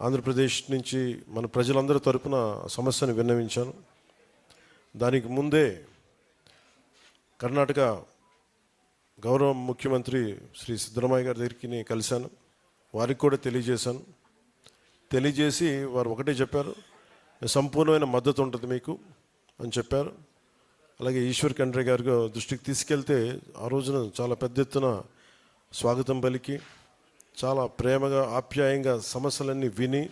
ఆంధ్రప్రదేశ్ నుంచి మన ప్రజలందరి తరపున సమస్యను విన్నవించాను. దానికి ముందే కర్ణాటక గౌరవ ముఖ్యమంత్రి శ్రీ సిద్ధరామయ్య గారి దగ్గరికి కలిశాను. వారికి కూడా తెలియజేసి వారు ఒకటే చెప్పారు, సంపూర్ణమైన మద్దతు ఉంటుంది మీకు అని చెప్పారు. అలాగే ఈశ్వర్ ఖండ్రే గారి దృష్టికి తీసుకెళ్తే ఆ రోజున చాలా పెద్ద ఎత్తున స్వాగతం పలికి చాలా ప్రేమగా ఆప్యాయంగా సమస్యలన్నీ విని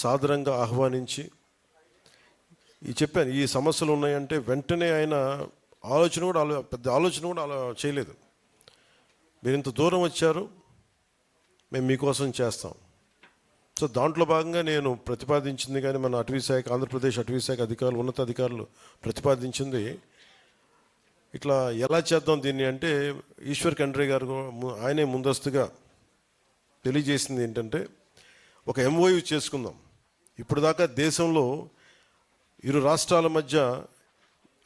సాదరంగా ఆహ్వానించి చెప్పాను, ఈ సమస్యలు ఉన్నాయంటే వెంటనే ఆయన పెద్ద ఆలోచన కూడా చేయలేదు. మీరు ఇంత దూరం వచ్చారు, మేము మీకోసం చేస్తాం. సో దాంట్లో భాగంగా నేను ప్రతిపాదించింది, కానీ మన అటవీశాఖ ఆంధ్రప్రదేశ్ అటవీశాఖ అధికారులు ఉన్నత అధికారులు ప్రతిపాదించింది ఇట్లా ఎలా చేద్దాం దీన్ని అంటే, ఈశ్వర్ ఖండ్రే గారు ఆయనే ముందస్తుగా తెలియజేసింది ఏంటంటే, ఒక ఎంఓయూ చేసుకుందాం. ఇప్పుడు దాకా దేశంలో ఇరు రాష్ట్రాల మధ్య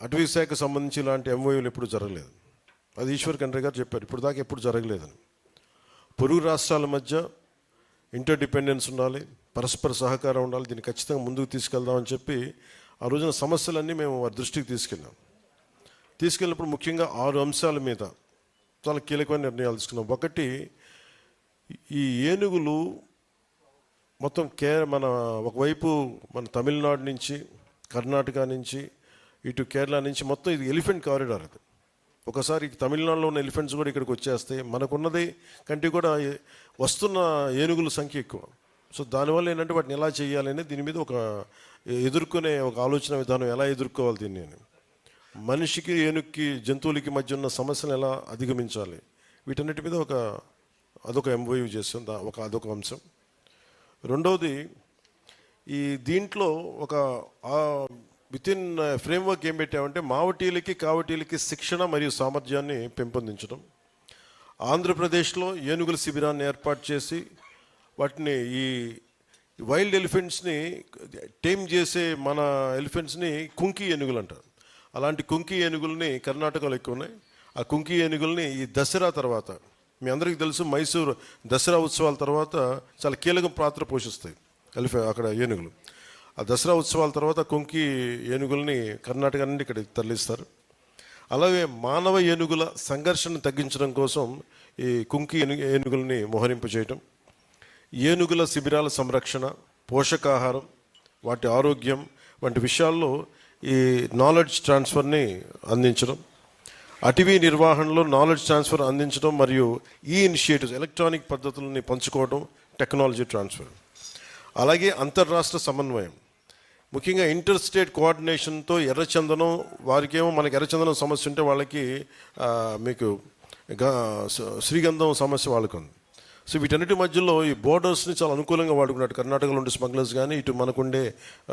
అటవీశాఖకు సంబంధించి ఇలాంటి ఎంఓయూలు ఎప్పుడు జరగలేదు. అది ఈశ్వర్ ఖండ్రే గారు చెప్పారు, ఇప్పుడు దాకా ఎప్పుడు జరగలేదని. పొరుగు రాష్ట్రాల మధ్య ఇంటర్డిపెండెన్స్ ఉండాలి, పరస్పర సహకారం ఉండాలి, దీన్ని ఖచ్చితంగా ముందుకు తీసుకెళ్దామని చెప్పి ఆ రోజున సమస్యలన్నీ మేము వారి దృష్టికి తీసుకెళ్ళినప్పుడు ముఖ్యంగా 6 అంశాల మీద చాలా కీలకమైన నిర్ణయాలు తీసుకున్నాం. ఒకటి, ఈ ఏనుగులు మొత్తం మన ఒకవైపు మన తమిళనాడు నుంచి కర్ణాటక నుంచి ఇటు కేరళ నుంచి మొత్తం ఇది ఎలిఫెంట్ కారిడార్. అది ఒకసారి తమిళనాడులో ఉన్న ఎలిఫెంట్స్ కూడా ఇక్కడికి వచ్చేస్తాయి. మనకున్నది కంటే కూడా వస్తున్న ఏనుగుల సంఖ్య ఎక్కువ. సో దానివల్ల ఏంటంటే వాటిని ఎలా చేయాలని దీని మీద ఎదుర్కొనే ఒక ఆలోచన విధానం, ఎలా ఎదుర్కోవాలి దీన్ని అని, మనిషికి ఏనుగుకి జంతువులకి మధ్య ఉన్న సమస్యను ఎలా అధిగమించాలి, వీటన్నిటి మీద అదొక ఎంఓయూ చేస్తాం. అదొక అంశం. రెండవది, ఈ దీంట్లో వితిన్ ఫ్రేమ్వర్క్ ఏం పెట్టామంటే, మావటీలకి కావటీలకి శిక్షణ మరియు సామర్థ్యాన్ని పెంపొందించడం. ఆంధ్రప్రదేశ్లో ఏనుగుల శిబిరాన్ని ఏర్పాటు చేసి వాటిని ఈ వైల్డ్ ఎలిఫెంట్స్ని టేమ్ చేసే మన ఎలిఫెంట్స్ని కుంకి ఏనుగులు అంటారు. అలాంటి కుంకి ఏనుగుల్ని కర్ణాటకలో ఎక్కువ ఉన్నాయి. ఆ కుంకి ఏనుగుల్ని ఈ దసరా తర్వాత, మీ అందరికీ తెలుసు, మైసూరు దసరా ఉత్సవాల తర్వాత చాలా కీలక పాత్ర పోషిస్తాయి అక్కడ ఏనుగులు. ఆ దసరా ఉత్సవాల తర్వాత కుంకి ఏనుగుల్ని కర్ణాటక నుండి ఇక్కడికి తరలిస్తారు. అలాగే మానవ ఏనుగుల సంఘర్షణ తగ్గించడం కోసం ఈ కుంకి ఏనుగుల్ని మోహరింపు చేయటం, ఏనుగుల శిబిరాల సంరక్షణ, పోషకాహారం, వాటి ఆరోగ్యం వంటి విషయాల్లో ఈ నాలెడ్జ్ ట్రాన్స్ఫర్ని అందించడం, అటవీ నిర్వహణలో నాలెడ్జ్ ట్రాన్స్ఫర్ అందించడం మరియు ఈ ఇనిషియేటివ్స్ ఎలక్ట్రానిక్ పద్ధతులని పంచుకోవడం, టెక్నాలజీ ట్రాన్స్ఫర్. అలాగే అంతర్రాష్ట్ర సమన్వయం, ముఖ్యంగా ఇంటర్ స్టేట్ కోఆర్డినేషన్తో ఎర్రచందనం, వారికేమో మనకి ఎర్రచందనం సమస్య ఉంటే వాళ్ళకి మీకు శ్రీగంధం సమస్య వాళ్ళకు ఉంది. సో వీటన్నిటి మధ్యలో ఈ బోర్డర్స్ని చాలా అనుకూలంగా వాడుకున్నట్టు కర్ణాటకలో ఉండే స్మగ్లర్స్ కానీ, ఇటు మనకుండే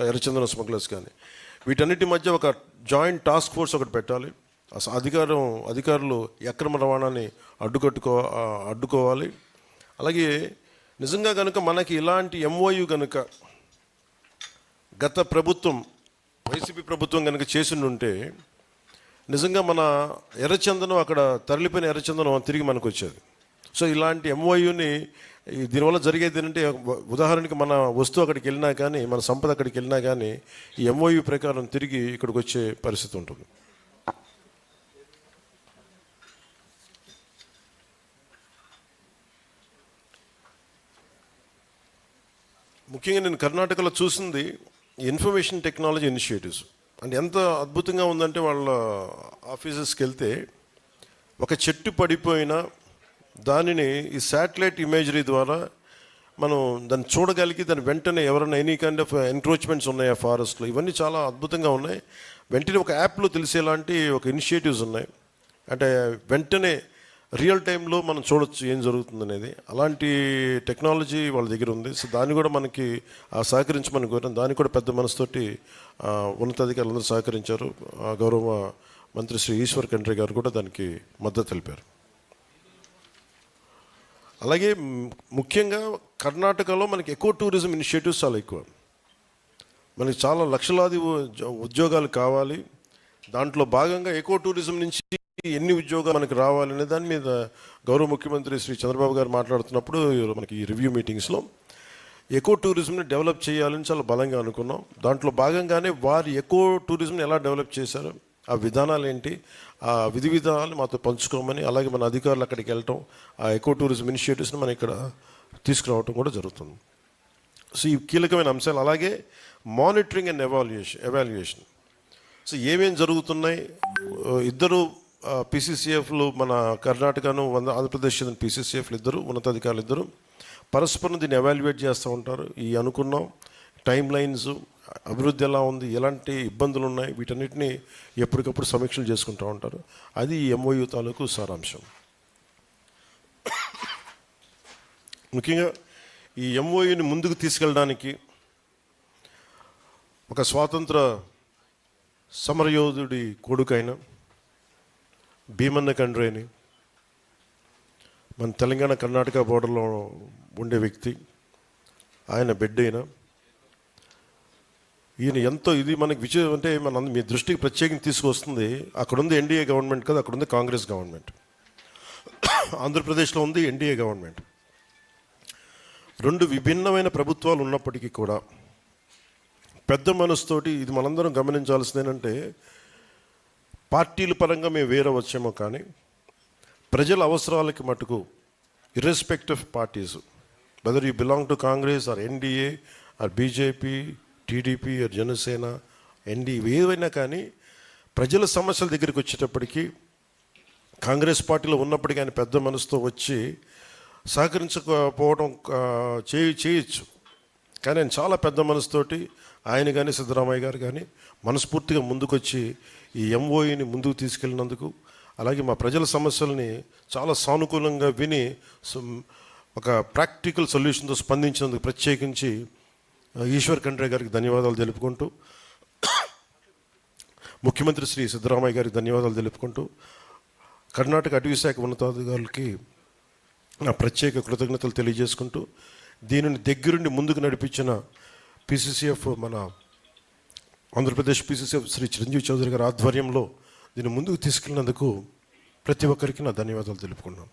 ఎర్రచందనం స్మగ్లర్స్ కానీ, వీటన్నిటి మధ్య ఒక జాయింట్ టాస్క్ ఫోర్స్ ఒకటి పెట్టాలి. అధికారులు అక్రమ రవాణాని అడ్డుకోవాలి. అలాగే నిజంగా కనుక మనకి ఇలాంటి ఎంఓయూ కనుక గత ప్రభుత్వం, వైసీపీ ప్రభుత్వం కనుక చేసిండుంటే నిజంగా మన ఎర్రచందనం, అక్కడ తరలిపోయిన ఎర్రచందనం తిరిగి మనకు వచ్చేది. సో ఇలాంటి ఎంఓయూని దీనివల్ల జరిగేది ఏంటంటే, ఉదాహరణకి మన వస్తువు అక్కడికి వెళ్ళినా కానీ, మన సంపద అక్కడికి వెళ్ళినా కానీ ఈ ఎంఓయూ ప్రకారం తిరిగి ఇక్కడికి వచ్చే పరిస్థితి ఉంటుంది. ముఖ్యంగా నేను కర్ణాటకలో చూసింది ఇన్ఫర్మేషన్ టెక్నాలజీ ఇనిషియేటివ్స్. అంటే ఎంత అద్భుతంగా ఉందంటే, వాళ్ళ ఆఫీసెస్కి వెళ్తే ఒక చెట్టు పడిపోయినా దానిని ఈ శాటిలైట్ ఇమేజరీ ద్వారా మనం దాన్ని చూడగలిగి దాని వెంటనే ఎవరైనా ఎనీ కైండ్ ఆఫ్ ఎంక్రోచ్మెంట్స్ ఉన్నాయా ఫారెస్ట్లో, ఇవన్నీ చాలా అద్భుతంగా ఉన్నాయి. వెంటనే ఒక యాప్లో తెలిసేలాంటి ఒక ఇనిషియేటివ్స్ ఉన్నాయి. అంటే వెంటనే రియల్ టైంలో మనం చూడొచ్చు ఏం జరుగుతుంది అనేది. అలాంటి టెక్నాలజీ వాళ్ళ దగ్గర ఉంది. సో దాన్ని కూడా మనకి సహకరించమని కోరాం. దానికి కూడా పెద్ద మనసుతోటి ఉన్నతాధికారులందరూ సహకరించారు. గౌరవ మంత్రి శ్రీ ఈశ్వర్ ఖండ్రే గారు కూడా దానికి మద్దతు తెలిపారు. అలాగే ముఖ్యంగా కర్ణాటకలో మనకి ఎకో టూరిజం ఇనిషియేటివ్స్ చాలా ఎక్కువ. మనకి చాలా లక్షలాది ఉద్యోగాలు కావాలి. దాంట్లో భాగంగా ఎకో టూరిజం నుంచి ఎన్ని ఉద్యోగాలు మనకు రావాలనే దాని మీద గౌరవ ముఖ్యమంత్రి శ్రీ చంద్రబాబు గారు మాట్లాడుతున్నప్పుడు మనకి ఈ రివ్యూ మీటింగ్స్లో ఎకో టూరిజంని డెవలప్ చేయాలని చాలా బలంగా అనుకున్నాం. దాంట్లో భాగంగానే వారు ఎకో టూరిజంని ఎలా డెవలప్ చేశారు, ఆ విధానాలు ఏంటి, ఆ విధి విధానాలు మాతో పంచుకోమని, అలాగే మన అధికారులు అక్కడికి వెళ్ళటం, ఆ ఎకో టూరిజం ఇనిషియేటివ్స్ని మనం ఇక్కడ తీసుకురావటం కూడా జరుగుతుంది. సో ఈ కీలకమైన అంశాలు, అలాగే మానిటరింగ్ అండ్ ఎవాల్యుయేషన్. సో ఏమేం జరుగుతున్నాయి, ఇద్దరు పీసీసీఎఫ్లు, మన కర్ణాటకను ఆంధ్రప్రదేశ్ చెందిన పీసీసీఎఫ్లు ఇద్దరు, ఉన్నతాధికారులు ఇద్దరు పరస్పరం దీన్ని ఎవాల్యుయేట్ చేస్తూ ఉంటారు. ఈ అనుకున్నాం టైం లైన్స్, అభివృద్ధి ఎలా ఉంది, ఎలాంటి ఇబ్బందులు ఉన్నాయి, వీటన్నిటిని ఎప్పటికప్పుడు సమీక్షలు చేసుకుంటూ ఉంటారు. అది ఈ ఎంఓయూ తాలూకు సారాంశం. ముఖ్యంగా ఈ ఎంఓయూని ముందుకు తీసుకెళ్ళడానికి ఒక స్వాతంత్ర సమరయోధుడి కొడుకైన భీమన్న కండ్రేని, మన తెలంగాణ కర్ణాటక బోర్డర్లో ఉండే వ్యక్తి, ఆయన బిడ్డ ఈయన ఎంతో, ఇది మనకి విజయం అంటే మన మీ దృష్టికి ప్రత్యేకంగా తీసుకొస్తుంది. అక్కడ ఉంది ఎన్డీఏ గవర్నమెంట్ కదా, అక్కడ ఉంది కాంగ్రెస్ గవర్నమెంట్, ఆంధ్రప్రదేశ్లో ఉంది ఎన్డీఏ గవర్నమెంట్. రెండు విభిన్నమైన ప్రభుత్వాలు ఉన్నప్పటికీ కూడా పెద్ద మనసుతోటి, ఇది మనందరం గమనించాల్సింది ఏంటంటే, పార్టీల పరంగా మేము వేరే వచ్చామో కానీ ప్రజల అవసరాలకి మటుకు irrespective parties, whether you belong to Congress or NDA or BJP, TDP or Janasena, NDA, ఏవైనా కానీ ప్రజల సమస్యల దగ్గరికి వచ్చేటప్పటికి కాంగ్రెస్ పార్టీలో ఉన్నప్పటికీ ఆయన పెద్ద మనసుతో వచ్చి సహకరించకపోవడం చేయొచ్చు. కానీ ఆయన చాలా పెద్ద మనసుతోటి, ఆయన కానీ సిద్ధరామయ్య గారు కానీ మనస్ఫూర్తిగా ముందుకొచ్చి ఈ ఎంఓఈని ముందుకు తీసుకెళ్ళినందుకు, అలాగే మా ప్రజల సమస్యల్ని చాలా సానుకూలంగా విని ఒక ప్రాక్టికల్ సొల్యూషన్తో స్పందించినందుకు ప్రత్యేకించి ఈశ్వర్ ఖండ్రే గారికి ధన్యవాదాలు తెలుపుకుంటూ, ముఖ్యమంత్రి శ్రీ సిద్ధరామయ్య గారికి ధన్యవాదాలు తెలుపుకుంటూ, కర్ణాటక అటవీశాఖ ఉన్నతాధికారులకి నా ప్రత్యేక కృతజ్ఞతలు తెలియజేసుకుంటూ, దీనిని దగ్గరుండి ముందుకు నడిపించిన పీసీసీఎఫ్, మన ఆంధ్రప్రదేశ్ పీసీసీఎఫ్ శ్రీ చిరంజీవి చౌదరి గారి ఆధ్వర్యంలో దీన్ని ముందుకు తీసుకెళ్ళినందుకు ప్రతి ఒక్కరికి నా ధన్యవాదాలు తెలుపుకున్నాను.